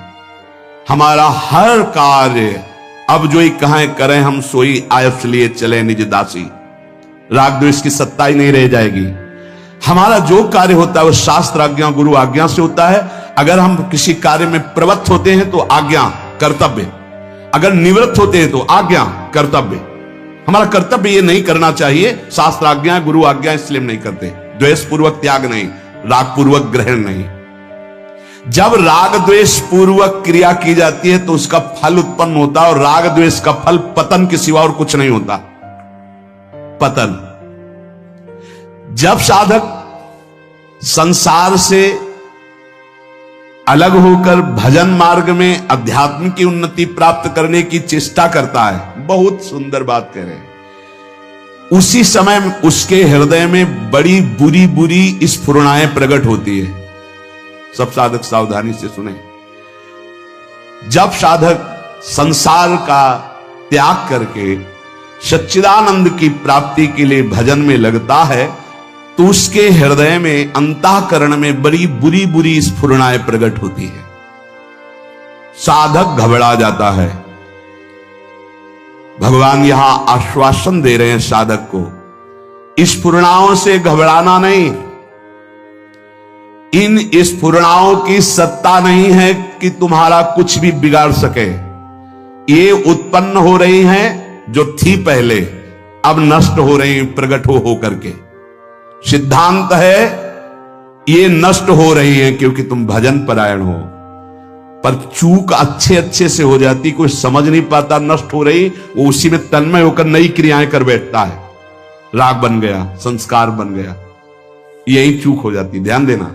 हमारा हर कार्य अब जो ही कहां करें हम सोई आयस लिए चले निज दासी, राग द्वेष की सत्ता ही नहीं रह जाएगी। हमारा जो कार्य होता है वो शास्त्र आज्ञा, गुरु आज्ञा से होता है। अगर हम किसी कार्य में प्रवृत्त होते हैं तो आज्ञा कर्तव्य, अगर निवृत्त होते हैं तो आज्ञा कर्तव्य। हमारा कर्तव्य ये नहीं करना चाहिए, शास्त्र आज्ञा, गुरु आज्ञा, इसलिए हम नहीं करते। द्वेष पूर्वक त्याग नहीं, राग पूर्वक ग्रहण नहीं। जब राग द्वेष पूर्वक क्रिया की जाती है तो उसका फल उत्पन्न होता है, और राग द्वेष का फल पतन के सिवा और कुछ नहीं होता, पतन। जब साधक संसार से अलग होकर भजन मार्ग में अध्यात्म की उन्नति प्राप्त करने की चेष्टा करता है, बहुत सुंदर बात कह रहे हैं, उसी समय उसके हृदय में बड़ी बुरी बुरी स्फुरणाएं प्रकट होती है। सब साधक सावधानी से सुने। जब साधक संसार का त्याग करके सच्चिदानंद की प्राप्ति के लिए भजन में लगता है तो उसके हृदय में, अंतःकरण में बड़ी बुरी बुरी स्फुरणाएं प्रकट होती है। साधक घबरा जाता है। भगवान यहां आश्वासन दे रहे हैं साधक को, स्फुरणाओं से घबराना नहीं। इन स्फुरणाओं की सत्ता नहीं है कि तुम्हारा कुछ भी बिगाड़ सके। ये उत्पन्न हो रही हैं, जो थी पहले अब नष्ट हो रही, प्रकट हो करके। सिद्धांत है ये नष्ट हो रही है क्योंकि तुम भजन परायण हो, पर चूक अच्छे अच्छे से हो जाती, कोई समझ नहीं पाता नष्ट हो रही, वो उसी में तन्मय होकर नई क्रियाएं कर बैठता है, राग बन गया, संस्कार बन गया, यही चूक हो जाती। ध्यान देना,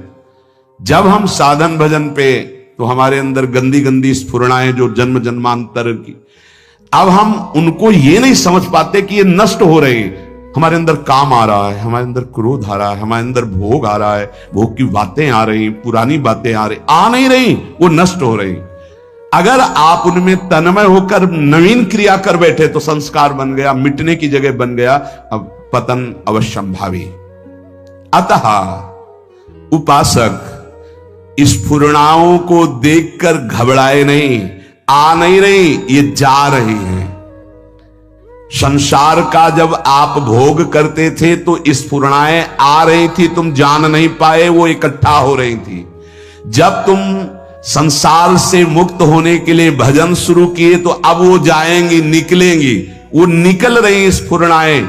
जब हम साधन भजन पे, तो हमारे अंदर गंदी गंदी स्फुरणाएं जो जन्म जन्मांतर की, अब हम उनको ये नहीं समझ पाते कि ये नष्ट हो रही। हमारे अंदर काम आ रहा है, हमारे अंदर क्रोध आ रहा है, हमारे अंदर भोग आ रहा है, भोग की बातें आ रही, पुरानी बातें आ रही, आ नहीं रही, वो नष्ट हो रही। अगर आप उनमें तन्मय होकर नवीन क्रिया कर बैठे तो संस्कार बन गया, मिटने की जगह बन गया, अब पतन अवश्यंभावी। अतः उपासक स्फुरणाओं को देखकर घबराए नहीं, आ नहीं रही, ये जा रही हैं। संसार का जब आप भोग करते थे तो स्फुरणाएं आ रही थी, तुम जान नहीं पाए, वो इकट्ठा हो रही थी। जब तुम संसार से मुक्त होने के लिए भजन शुरू किए तो अब वो जाएंगी, निकलेंगी, वो निकल रही स्फुरणाएं।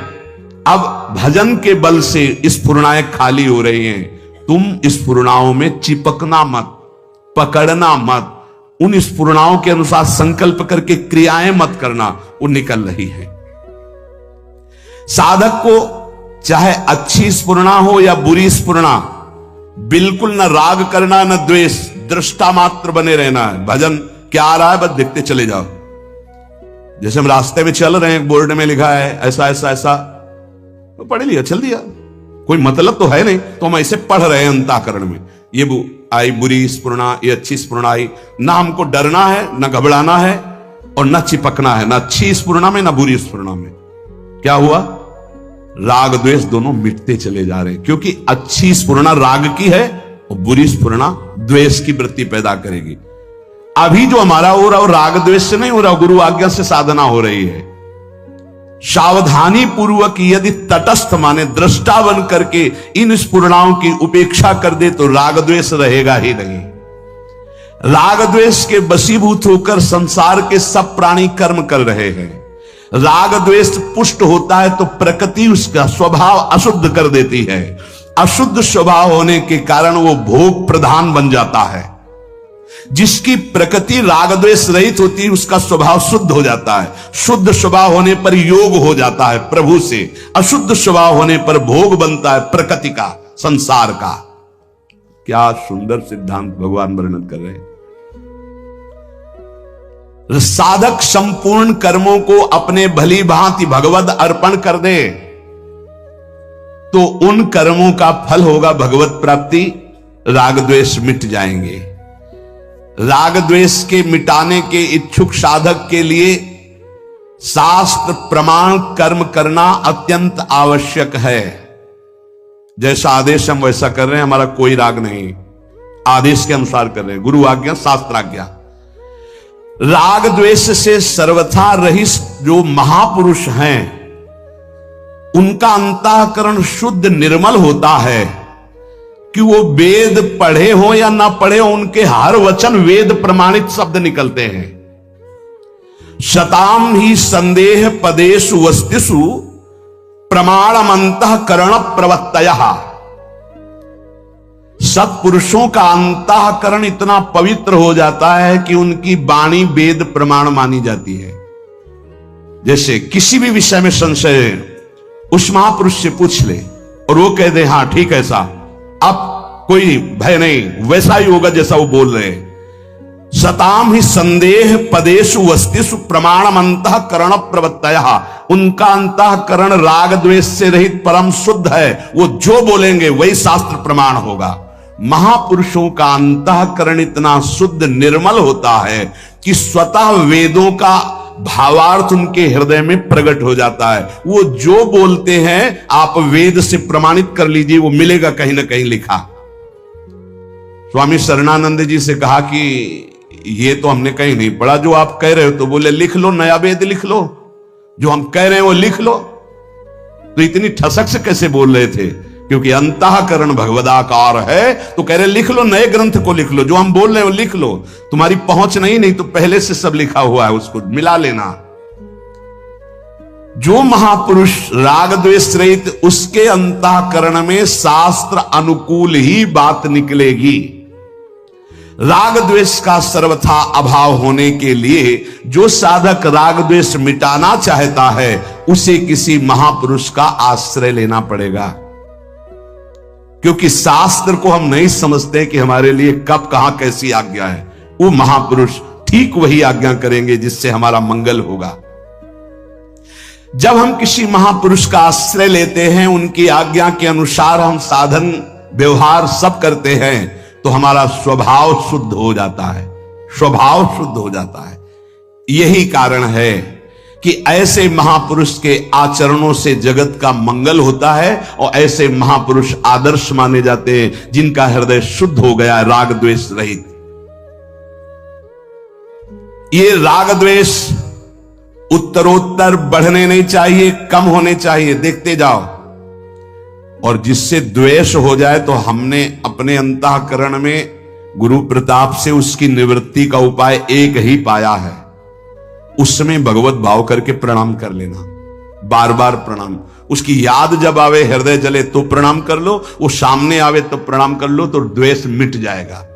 अब भजन के बल से स्फुरणाएं खाली हो रही हैं। तुम स्फुरणाओं में चिपकना मत, पकड़ना मत, उन स्फुरणाओं के अनुसार संकल्प करके क्रियाएं मत करना, वो निकल रही है। साधक को चाहे अच्छी स्फुरणा हो या बुरी स्फुरणा, बिल्कुल न राग करना न द्वेष, दृष्टा मात्र बने रहना है। भजन क्या आ रहा है बस देखते चले जाओ। जैसे हम रास्ते में चल रहे हैं, बोर्ड में लिखा है ऐसा ऐसा ऐसा, तो पढ़ लिया, चल दिया, कोई मतलब तो है नहीं, तो हम ऐसे पढ़ रहे हैं अंतःकरण में। ये आई बुरी स्फुरणा, ये अच्छी स्फुरणा आई, ना हमको डरना है, ना घबराना है, और न चिपकना है, ना अच्छी स्फुरणा में ना बुरी स्फुरणा में। क्या हुआ? राग द्वेष दोनों मिटते चले जा रहे हैं, क्योंकि अच्छी स्फुरणा राग की है और बुरी स्फुरणा द्वेष की वृत्ति पैदा करेगी। अभी जो हमारा हो रहा, वो राग द्वेष से नहीं हो रहा, गुरु आज्ञा से साधना हो रही है। सावधानी पूर्वक यदि तटस्थ माने दृष्टा बन करके इन स्फुरणाओं की उपेक्षा कर दे तो राग द्वेष रहेगा ही नहीं। राग द्वेष के वशीभूत होकर संसार के सब प्राणी कर्म कर रहे हैं। राग द्वेष पुष्ट होता है तो प्रकृति उसका स्वभाव अशुद्ध कर देती है। अशुद्ध स्वभाव होने के कारण वो भोग प्रधान बन जाता है। जिसकी प्रकृति राग द्वेष रहित होती है उसका स्वभाव शुद्ध हो जाता है। शुद्ध स्वभाव होने पर योग हो जाता है प्रभु से। अशुद्ध स्वभाव होने पर भोग बनता है प्रकृति का, संसार का। क्या सुंदर सिद्धांत भगवान वर्णन कर रहे हैं। साधक संपूर्ण कर्मों को अपने भली भांति भगवद अर्पण कर दे तो उन कर्मों का फल होगा भगवत प्राप्ति। राग द्वेष मिट जाएंगे। राग द्वेष के मिटाने के इच्छुक साधक के लिए शास्त्र प्रमाण कर्म करना अत्यंत आवश्यक है। जैसा आदेश हम वैसा कर रहे हैं, हमारा कोई राग नहीं, आदेश के अनुसार कर रहे हैं, गुरु आज्ञा शास्त्र आज्ञा। राग द्वेष से सर्वथा रहित जो महापुरुष हैं उनका अंतःकरण शुद्ध निर्मल होता है कि वो वेद पढ़े हो या ना पढ़े हो, उनके हर वचन वेद प्रमाणित शब्द निकलते हैं। शताम ही संदेह पदेषु वस्तिषु प्रमाणम अंतःकरण प्रवत्तयः। सत्पुरुषों का अंतःकरण इतना पवित्र हो जाता है कि उनकी वाणी वेद प्रमाण मानी जाती है। जैसे किसी भी विषय में संशय है, उस महापुरुष से पूछ ले और वो कह दे हाँ ठीक है साहब, अब कोई भय नहीं, वैसा ही होगा जैसा वो बोल रहे हैं। सताम ही संदेह पदेषु वस्तिषु प्रमाणम अंतःकरण प्रवत्तयः। उनका अंतःकरण राग द्वेष से रहित परम शुद्ध है। वो जो बोलेंगे वही शास्त्र प्रमाण होगा। महापुरुषों का अंतःकरण इतना शुद्ध निर्मल होता है कि स्वतः वेदों का भावार्थ उनके हृदय में प्रकट हो जाता है। वो जो बोलते हैं आप वेद से प्रमाणित कर लीजिए, वो मिलेगा कहीं ना कहीं लिखा। स्वामी शरणानंद जी से कहा कि ये तो हमने कहीं नहीं पढ़ा जो आप कह रहे हो, तो बोले लिख लो, नया वेद लिख लो, जो हम कह रहे हैं वो लिख लो। तो इतनी ठसक से कैसे बोल रहे थे? क्योंकि अंतःकरण भगवदाकार है, तो कह रहे लिख लो, नए ग्रंथ को लिख लो, जो हम बोल रहे हैं वो लिख लो। तुम्हारी पहुंच नहीं तो पहले से सब लिखा हुआ है, उसको मिला लेना। जो महापुरुष राग द्वेष रहित, उसके अंतःकरण में शास्त्र अनुकूल ही बात निकलेगी। राग द्वेष का सर्वथा अभाव होने के लिए जो साधक राग द्वेष मिटाना चाहता है उसे किसी महापुरुष का आश्रय लेना पड़ेगा। क्योंकि शास्त्र को हम नहीं समझते कि हमारे लिए कब कहां कैसी आज्ञा है। वो महापुरुष ठीक वही आज्ञा करेंगे जिससे हमारा मंगल होगा। जब हम किसी महापुरुष का आश्रय लेते हैं, उनकी आज्ञा के अनुसार हम साधन व्यवहार सब करते हैं, तो हमारा स्वभाव शुद्ध हो जाता है। स्वभाव शुद्ध हो जाता है। यही कारण है कि ऐसे महापुरुष के आचरणों से जगत का मंगल होता है और ऐसे महापुरुष आदर्श माने जाते हैं जिनका हृदय शुद्ध हो गया है, राग द्वेष रहित। ये राग द्वेष उत्तरोत्तर बढ़ने नहीं चाहिए, कम होने चाहिए, देखते जाओ। और जिससे द्वेष हो जाए तो हमने अपने अंतःकरण में गुरु प्रताप से उसकी निवृत्ति का उपाय एक ही पाया है। उसमें भगवत भाव करके प्रणाम कर लेना, बार बार प्रणाम। उसकी याद जब आवे, हृदय जले तो प्रणाम कर लो, वो सामने आवे तो प्रणाम कर लो, तो द्वेष मिट जाएगा।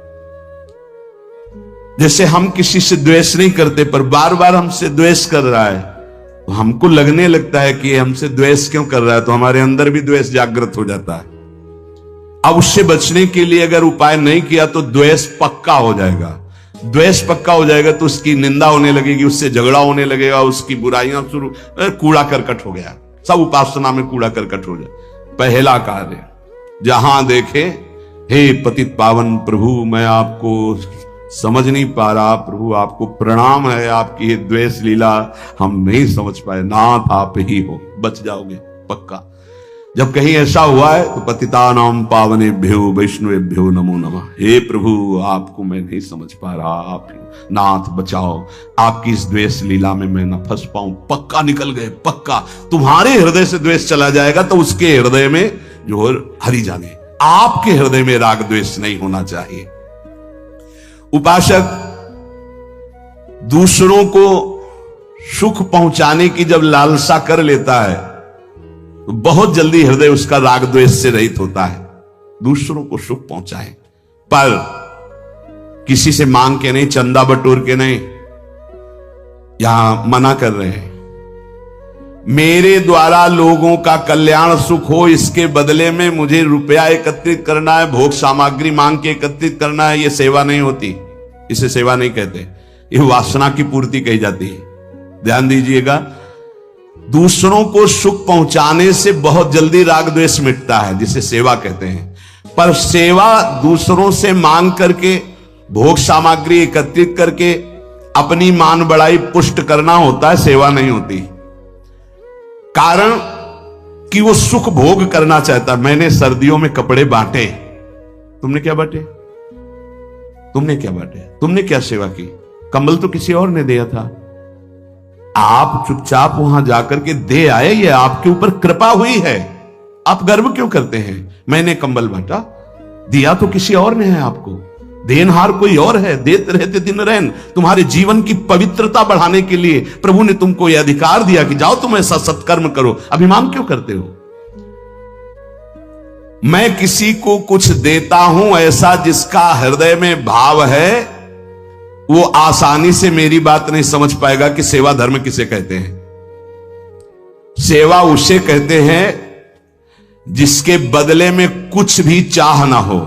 जैसे हम किसी से द्वेष नहीं करते पर बार बार हमसे द्वेष कर रहा है, तो हमको लगने लगता है कि हमसे द्वेष क्यों कर रहा है, तो हमारे अंदर भी द्वेष जागृत हो जाता है। अब उससे बचने के लिए अगर उपाय नहीं किया तो द्वेष पक्का हो जाएगा। द्वेष पक्का हो जाएगा तो उसकी निंदा होने लगेगी, उससे झगड़ा होने लगेगा, उसकी बुराइयां शुरू, कूड़ा करकट हो गया। सब उपासना में कूड़ा करकट हो जाए। पहला कार्य, जहां देखे हे पतित पावन प्रभु, मैं आपको समझ नहीं पा रहा, प्रभु आपको प्रणाम है, आपकी ये द्वेष लीला हम नहीं समझ पाए, नाथ आप ही हो, बच जाओगे पक्का। जब कहीं ऐसा हुआ है तो पतितानां पावनेभ्यो वैष्णवेभ्यो नमो नमः। हे प्रभु, आपको मैं नहीं समझ पा रहा, आप नाथ बचाओ, आपकी इस द्वेष लीला में मैं न फंस पाऊं। पक्का निकल गए, पक्का तुम्हारे हृदय से द्वेष चला जाएगा तो उसके हृदय में जो हरि जाने, आपके हृदय में राग द्वेष नहीं होना चाहिए। उपासक दूसरों को सुख पहुंचाने की जब लालसा कर लेता है तो बहुत जल्दी हृदय उसका राग द्वेष से रहित होता है। दूसरों को सुख पहुंचाए, पर किसी से मांग के नहीं, चंदा बटोर के नहीं। यहां मना कर रहे हैं, मेरे द्वारा लोगों का कल्याण सुख हो, इसके बदले में मुझे रुपया एकत्रित करना है, भोग सामग्री मांग के एकत्रित करना है, यह सेवा नहीं होती। इसे सेवा नहीं कहते, यह वासना की पूर्ति कही जाती है। ध्यान दीजिएगा, दूसरों को सुख पहुंचाने से बहुत जल्दी राग द्वेष मिटता है, जिसे सेवा कहते हैं। पर सेवा दूसरों से मांग करके, भोग सामग्री एकत्रित करके अपनी मान बढ़ाई पुष्ट करना होता है, सेवा नहीं होती। कारण कि वो सुख भोग करना चाहता। मैंने सर्दियों में कपड़े बांटे, तुमने क्या बांटे? तुमने क्या बांटे? तुमने क्या सेवा की? कंबल तो किसी और ने दिया था, आप चुपचाप वहां जाकर के दे आए, ये आपके ऊपर कृपा हुई है। आप गर्व क्यों करते हैं? मैंने कंबल बांटा, दिया तो किसी और ने है आपको, देनहार कोई और है। देते रहते दिन रहन। तुम्हारे जीवन की पवित्रता बढ़ाने के लिए प्रभु ने तुमको यह अधिकार दिया कि जाओ तुम ऐसा सत्कर्म करो। अभिमान क्यों करते हो? मैं किसी को कुछ देता हूं ऐसा जिसका हृदय में भाव है, वो आसानी से मेरी बात नहीं समझ पाएगा कि सेवा धर्म किसे कहते हैं। सेवा उसे कहते हैं जिसके बदले में कुछ भी चाह ना हो।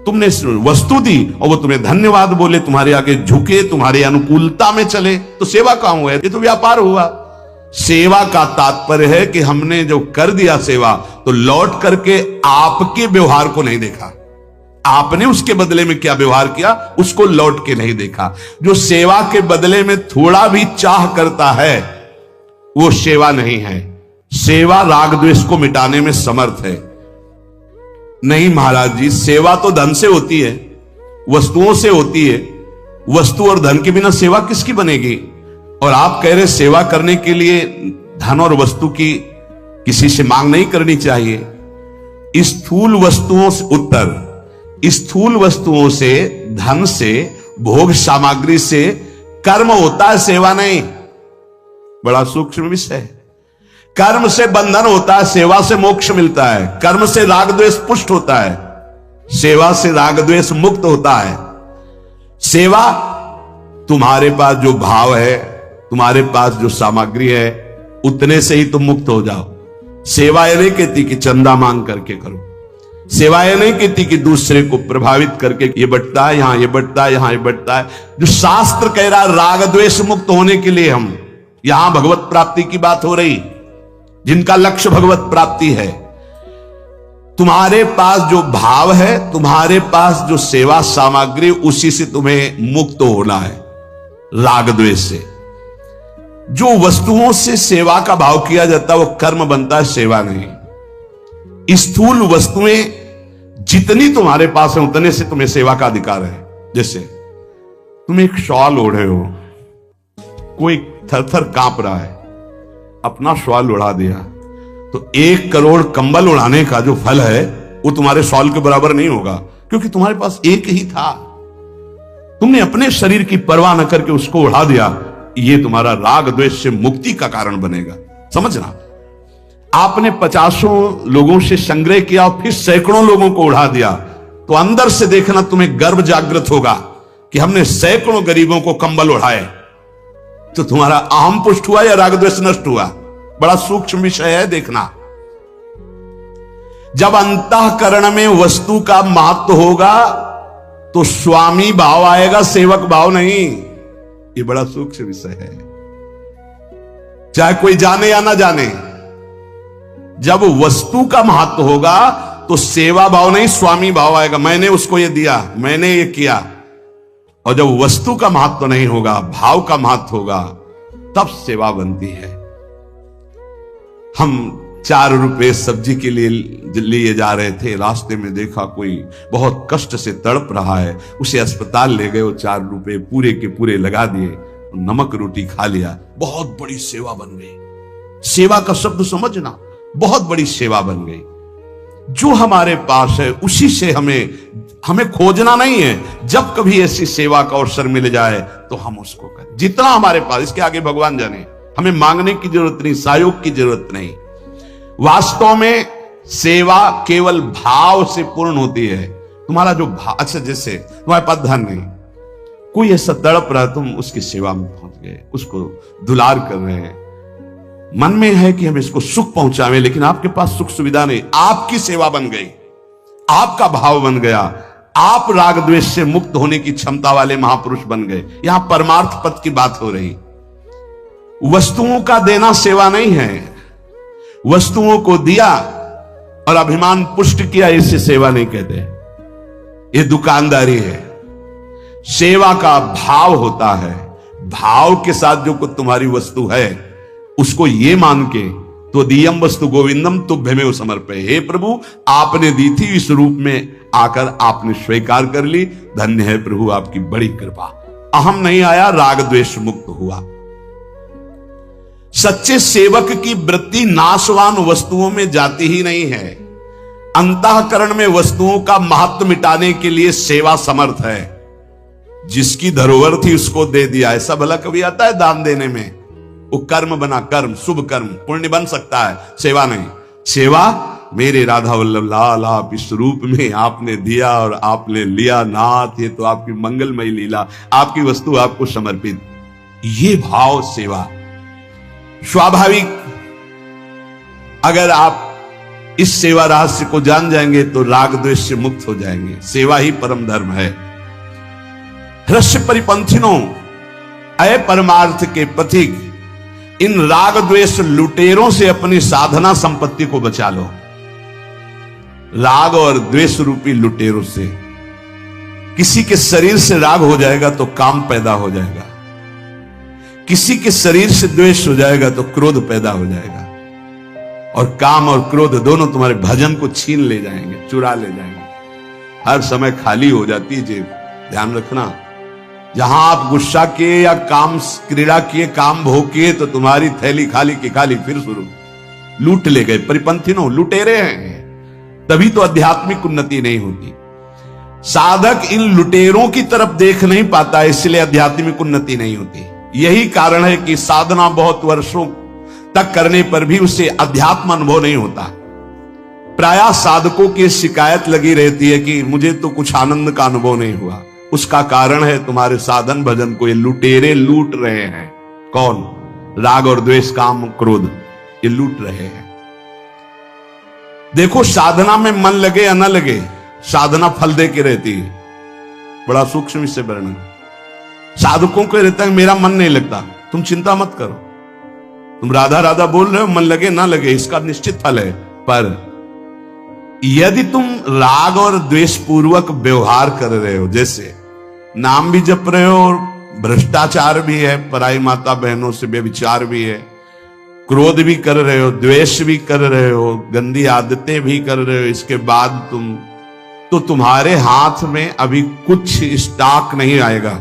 तुमने वस्तु दी और वो तुम्हें धन्यवाद बोले, तुम्हारे आगे झुके, तुम्हारी अनुकूलता में चले, तो सेवा कहां हुआ? ये तो व्यापार हुआ। सेवा का तात्पर्य है कि हमने जो कर दिया सेवा, तो लौट करके आपके व्यवहार को नहीं देखा, आपने उसके बदले में क्या व्यवहार किया उसको लौट के नहीं देखा। जो सेवा के बदले में थोड़ा भी चाह करता है वो सेवा नहीं है। सेवा राग द्वेष को मिटाने में समर्थ है। नहीं महाराज जी, सेवा तो धन से होती है, वस्तुओं से होती है। वस्तु और धन के बिना सेवा किसकी बनेगी? और आप कह रहे सेवा करने के लिए धन और वस्तु की किसी से मांग नहीं करनी चाहिए। स्थूल वस्तुओं से उत्तर, स्थूल वस्तुओं से, धन से, भोग सामग्री से कर्म होता है, सेवा नहीं। बड़ा सूक्ष्म विषय है। कर्म से बंधन होता है, सेवा से मोक्ष मिलता है। कर्म से राग द्वेष पुष्ट होता है, सेवा से राग द्वेष मुक्त होता है। सेवा, तुम्हारे पास जो भाव है, तुम्हारे पास जो सामग्री है, उतने से ही तुम मुक्त हो जाओ। सेवा यह नहीं कहती कि चंदा मांग करके करो। सेवा यह नहीं कहती कि दूसरे को प्रभावित करके ये बंटता है, यहां ये बंटता है, यहां ये बंटता है। जो शास्त्र कह रहा है राग द्वेष मुक्त होने के लिए, हम यहां भगवत प्राप्ति की बात हो रही, जिनका लक्ष्य भगवत प्राप्ति है। तुम्हारे पास जो भाव है, तुम्हारे पास जो सेवा सामग्री, उसी से तुम्हें मुक्त होना है राग द्वेष से। जो वस्तुओं से सेवा का भाव किया जाता है वो कर्म बनता है, सेवा नहीं। स्थूल वस्तुएं जितनी तुम्हारे पास है उतने से तुम्हें सेवा का अधिकार है। जैसे तुम एक शॉल ओढ़े हो, कोई थर थर कांप रहा है, अपना शॉल उड़ा दिया, तो 1 करोड़ कंबल उड़ाने का जो फल है वो तुम्हारे शॉल के बराबर नहीं होगा, क्योंकि तुम्हारे पास एक ही था। तुमने अपने शरीर की परवाह न करके उसको उड़ा दिया। ये तुम्हारा राग द्वेष से मुक्ति का कारण बनेगा। समझना, आपने 50 लोगों से संग्रह किया और फिर सैकड़ों लोगों को उड़ा दिया, तो अंदर से देखना तुम्हें गर्व जागृत होगा कि हमने सैकड़ों गरीबों को कंबल उड़ाए। तो तुम्हारा अहम पुष्ट हुआ या राग द्वेष नष्ट हुआ? बड़ा सूक्ष्म विषय है, देखना। जब अंतःकरण में वस्तु का महत्व होगा तो स्वामी भाव आएगा, सेवक भाव नहीं। ये बड़ा सूक्ष्म विषय है, चाहे कोई जाने या ना जाने। जब वस्तु का महत्व होगा तो सेवा भाव नहीं, स्वामी भाव आएगा। मैंने उसको ये दिया, मैंने ये किया। और जब वस्तु का महत्व नहीं होगा, भाव का महत्व होगा, तब सेवा बनती है। हम 4 रुपए सब्जी के लिए जा रहे थे, रास्ते में देखा कोई बहुत कष्ट से तड़प रहा है, उसे अस्पताल ले गए, वो 4 रुपए पूरे के पूरे लगा दिए, नमक रोटी खा लिया। बहुत बड़ी सेवा बन गई। सेवा का शब्द समझना, बहुत बड़ी सेवा बन गई। जो हमारे पास है उसी से हमें खोजना नहीं है। जब कभी ऐसी सेवा का अवसर मिल जाए तो हम उसको करें, जितना हमारे पास, इसके आगे भगवान जाने। हमें मांगने की जरूरत नहीं, सहयोग की जरूरत नहीं। वास्तव में सेवा केवल भाव से पूर्ण होती है। तुम्हारा जो भाव, अच्छा जैसे तुम्हारे पास धन नहीं, कोई ऐसा तड़प रहा, तुम उसकी सेवा में पहुंच गए, उसको दुलार कर रहे हैं, मन में है कि हम इसको सुख पहुंचावें, लेकिन आपके पास सुख सुविधा नहीं, आपकी सेवा बन गई, आपका भाव बन गया, आप राग द्वेष से मुक्त होने की क्षमता वाले महापुरुष बन गए। यहां परमार्थ पद की बात हो रही। वस्तुओं का देना सेवा नहीं है। वस्तुओं को दिया और अभिमान पुष्ट किया, इसे सेवा नहीं कहते, ये दुकानदारी है। सेवा का भाव होता है। भाव के साथ जो कुछ तुम्हारी वस्तु है उसको ये मान के, तो दियम वस्तु गोविंदम तुभ्यमेव समर्पये, हे प्रभु आपने दी थी, इस रूप में आकर आपने स्वीकार कर ली, धन्य है प्रभु आपकी बड़ी कृपा। अहम नहीं आया, राग द्वेष मुक्त हुआ। सच्चे सेवक की वृत्ति नाशवान वस्तुओं में जाती ही नहीं है। अंतःकरण में वस्तुओं का महत्व मिटाने के लिए सेवा समर्थ है। जिसकी धरोहर थी उसको दे दिया। ऐसा भला कभी आता है दान देने में? वो कर्म बना, कर्म, शुभ कर्म, पुण्य बन सकता है, सेवा नहीं। सेवा मेरे राधा वल्लभ लाल आप इस रूप में आपने दिया और आपने लिया, नाथ ये तो आपकी मंगलमयी लीला, आपकी वस्तु आपको समर्पित, ये भाव सेवा। स्वाभाविक अगर आप इस सेवा रहस्य को जान जाएंगे तो राग द्वेष से मुक्त हो जाएंगे। सेवा ही परम धर्म है। हृष्य परिपंथिनों, अय परमार्थ के पथिक, इन राग द्वेष लुटेरों से अपनी साधना संपत्ति को बचा लो। राग और द्वेष रूपी लुटेरों से। किसी के शरीर से राग हो जाएगा तो काम पैदा हो जाएगा, किसी के शरीर से द्वेष हो जाएगा तो क्रोध पैदा हो जाएगा, और काम और क्रोध दोनों तुम्हारे भजन को छीन ले जाएंगे, चुरा ले जाएंगे। हर समय खाली हो जाती है जेब, ध्यान रखना। जहां आप गुस्सा किए या काम क्रीड़ा किए, काम भोग किए, तो तुम्हारी थैली खाली की खाली फिर शुरू। लूट ले गए, परिपंथिनों लुटेरे हैं। तभी तो आध्यात्मिक उन्नति नहीं होती। साधक इन लुटेरों की तरफ देख नहीं पाता, इसलिए आध्यात्मिक उन्नति नहीं होती। यही कारण है कि साधना बहुत वर्षों तक करने पर भी उसे अध्यात्म अनुभव नहीं होता। प्रायः साधकों की शिकायत लगी रहती है कि मुझे तो कुछ आनंद का अनुभव नहीं हुआ। उसका कारण है तुम्हारे साधन भजन को ये लुटेरे लूट रहे हैं। कौन? राग और द्वेष, काम, क्रोध, ये लूट रहे हैं। देखो, साधना में मन लगे या न लगे, साधना फल दे के रहती है। बड़ा सूक्ष्म इससे वर्णन। साधकों को रहता है मेरा मन नहीं लगता, तुम चिंता मत करो, तुम राधा राधा बोल रहे हो, मन लगे ना लगे इसका निश्चित फल है। पर यदि तुम राग और द्वेष पूर्वक व्यवहार कर रहे हो, जैसे नाम भी जप रहे हो, भ्रष्टाचार भी है, पराई माता बहनों से व्यभिचार भी है, क्रोध भी कर रहे हो, द्वेष भी कर रहे हो, गंदी आदतें भी कर रहे हो, इसके बाद तुम्हारे हाथ में अभी कुछ स्टॉक नहीं आएगा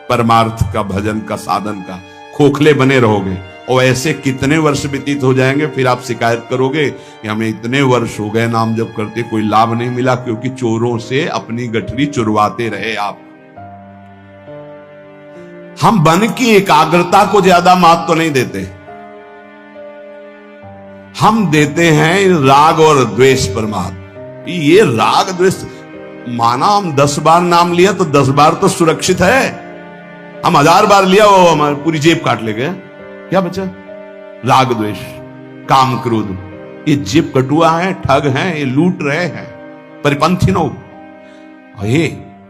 परमार्थ का, भजन का, साधन का। खोखले बने रहोगे और ऐसे कितने वर्ष व्यतीत हो जाएंगे, फिर आप शिकायत करोगे कि हमें इतने वर्ष हो गए नाम जप करते, कोई लाभ नहीं मिला, क्योंकि चोरों से अपनी गठरी चुरवाते रहे आप। हम मन की एकाग्रता को ज्यादा महत्व नहीं देते, हम देते हैं राग और द्वेष परमात्मा। ये राग द्वेष, माना हम 10 बार नाम लिया तो 10 बार तो सुरक्षित है, हम 1000 बार लिया वो हमारी पूरी जेब काट ले गए, क्या बचा? राग द्वेष, काम, क्रोध, ये जेब कटुआ है, ठग हैं, ये लूट रहे हैं, परिपंथिनों।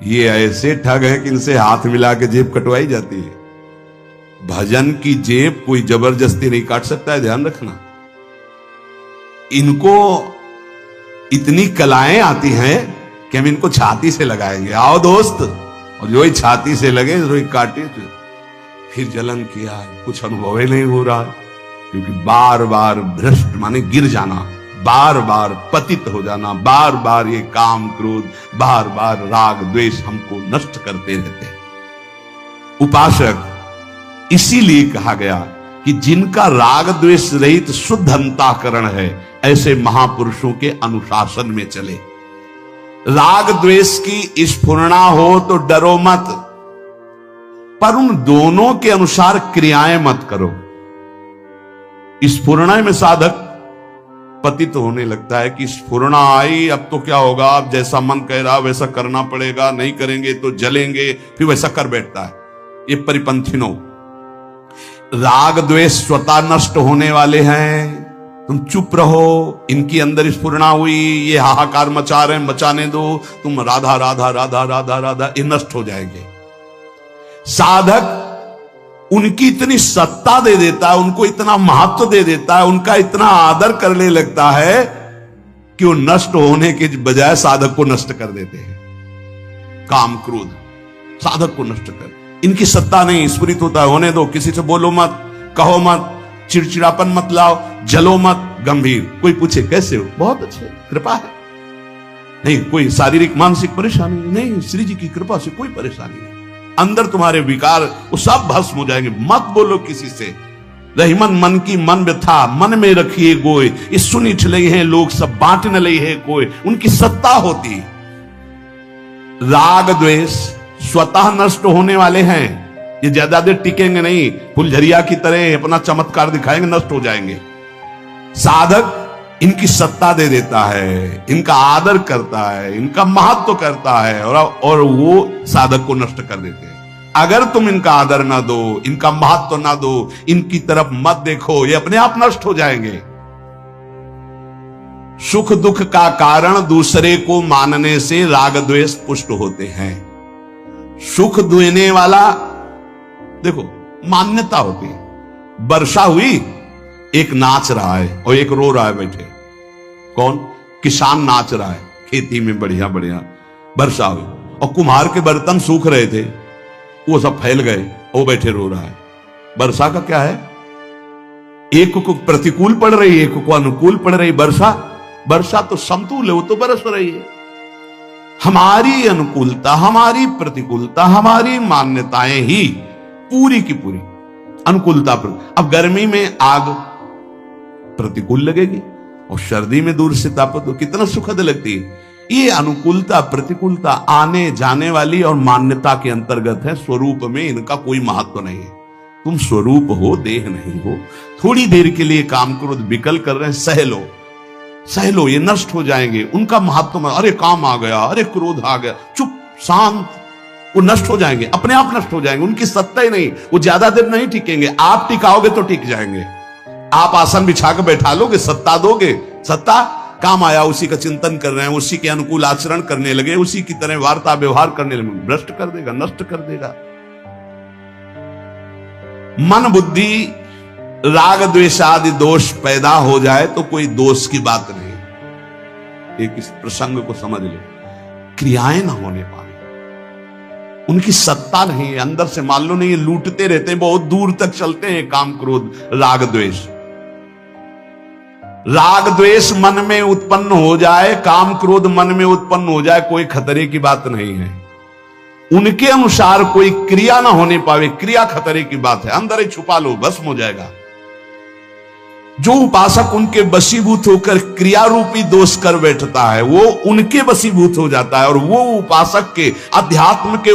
ये ऐसे ठग हैं कि इनसे हाथ मिला के जेब कटवाई जाती है। भजन की जेब कोई जबरदस्ती नहीं काट सकता है, ध्यान रखना। इनको इतनी कलाएं आती हैं कि हम इनको छाती से लगाएंगे, आओ दोस्त, और जो ही छाती से लगे जो ही काटे, फिर जलन किया, कुछ अनुभव ही नहीं हो रहा, क्योंकि बार बार भ्रष्ट माने गिर जाना, बार बार पतित हो जाना, बार बार ये काम क्रोध, बार बार राग द्वेष हमको नष्ट करते रहते हैं। उपासक इसीलिए कहा गया कि जिनका राग द्वेष रहित शुद्ध अंतःकरण है, ऐसे महापुरुषों के अनुशासन में चले। राग द्वेष की स्फुरणा हो तो डरो मत, पर उन दोनों के अनुसार क्रियाएं मत करो। स्फुरणा में साधक पतित होने लगता है कि स्फुरणा आई, अब तो क्या होगा, अब जैसा मन कह रहा वैसा करना पड़ेगा, नहीं करेंगे तो जलेंगे, फिर वैसा कर बैठता है। ये परिपंथिनो। राग द्वेष स्वतः नष्ट होने वाले हैं, तुम चुप रहो। इनकी अंदर स्फुरणा हुई, ये हाहाकार मचा रहे हैं, मचाने दो, तुम राधा राधा राधा राधा राधा, ये नष्ट हो जाएंगे। साधक उनकी इतनी सत्ता दे देता है, उनको इतना महत्व दे देता है, उनका इतना आदर करने लगता है कि वो नष्ट होने के बजाय साधक को नष्ट कर देते हैं। काम क्रोध साधक को नष्ट कर, इनकी सत्ता नहीं, स्फुरित होता है, होने दो, किसी से बोलो मत, कहो मत, चिड़चिड़ापन मत लाओ, जलो मत, गंभीर। कोई पूछे कैसे हो, बहुत अच्छे, कृपा है, नहीं कोई शारीरिक मानसिक परेशानी नहीं, श्री जी की कृपा से कोई परेशानी नहीं। अंदर तुम्हारे विकार वो सब भस्म हो जाएंगे, मत बोलो किसी से। रहीमन मन की मन व्यथा, मन में रखिए गोय, ये सुनी ठले हैं लोग सब, बांट न ले है कोई, उनकी सत्ता होती। राग द्वेष स्वतः नष्ट होने वाले हैं, ये ज्यादा देर टिकेंगे नहीं, फुलझरिया की तरह अपना चमत्कार दिखाएंगे, नष्ट हो जाएंगे। साधक इनकी सत्ता दे देता है, इनका आदर करता है, इनका महत्व करता है, और वो साधक को नष्ट कर देते हैं। अगर तुम इनका आदर ना दो, इनका महत्व ना दो, इनकी तरफ मत देखो, ये अपने आप नष्ट हो जाएंगे। सुख दुख का कारण दूसरे को मानने से राग द्वेष पुष्ट होते हैं। सुख देने वाला देखो मान्यता होती है। वर्षा हुई, एक नाच रहा है और एक रो रहा है बैठे। कौन? किसान नाच रहा है खेती में, बढ़िया बढ़िया वर्षा हुई, और कुम्हार के बर्तन सूख रहे थे, वो सब फैल गए, वो बैठे रो रहा है। वर्षा का क्या है? एक को प्रतिकूल पड़ रही है, एक को अनुकूल पड़ रही। वर्षा तो समतुल है, वो तो बरस रही है। हमारी अनुकूलता, हमारी प्रतिकूलता, हमारी मान्यताएं ही पूरी की पूरी अनुकूलता पर। अब गर्मी में आग प्रतिकूल लगेगी और सर्दी में दूर से तापत तो कितना सुखद लगती है। ये अनुकूलता प्रतिकूलता आने जाने वाली और मान्यता के अंतर्गत है। स्वरूप में इनका कोई महत्व नहीं है। तुम स्वरूप हो, देह नहीं हो। थोड़ी देर के लिए काम क्रोध विकल कर रहे हैं, सह लो, ये नष्ट हो जाएंगे। उनका महत्व, अरे काम आ गया, अरे क्रोध आ गया, चुप शांत, वो नष्ट हो जाएंगे, अपने आप नष्ट हो जाएंगे। उनकी सत्ता ही नहीं, वो ज्यादा देर नहीं टिकेंगे। आप टिकाओगे तो टिक जाएंगे। आप आसन बिछा कर बैठा लोगे, सत्ता दोगे, सत्ता काम आया, उसी का चिंतन कर रहे हैं, उसी के अनुकूल आचरण करने लगे, उसी की तरह वार्ता व्यवहार करने लगे, भ्रष्ट कर देगा, नष्ट कर देगा। मन बुद्धि राग द्वेष आदि दोष पैदा हो जाए तो कोई दोष की बात नहीं। एक इस प्रसंग को समझ लो, क्रियाएं ना होने पाए, उनकी सत्ता नहीं है, अंदर से मान लो नहीं, लूटते रहते हैं, बहुत दूर तक चलते हैं काम क्रोध राग द्वेष। राग द्वेष मन में उत्पन्न हो जाए, काम क्रोध मन में उत्पन्न हो जाए, कोई खतरे की बात नहीं है। उनके अनुसार कोई क्रिया ना होने पावे, क्रिया खतरे की बात है। अंदर ही छुपा लो, भस्म हो जाएगा। जो उपासक उनके वशीभूत होकर क्रिया रूपी दोष कर बैठता है, वो उनके वशीभूत हो जाता है, और वो उपासक के अध्यात्म के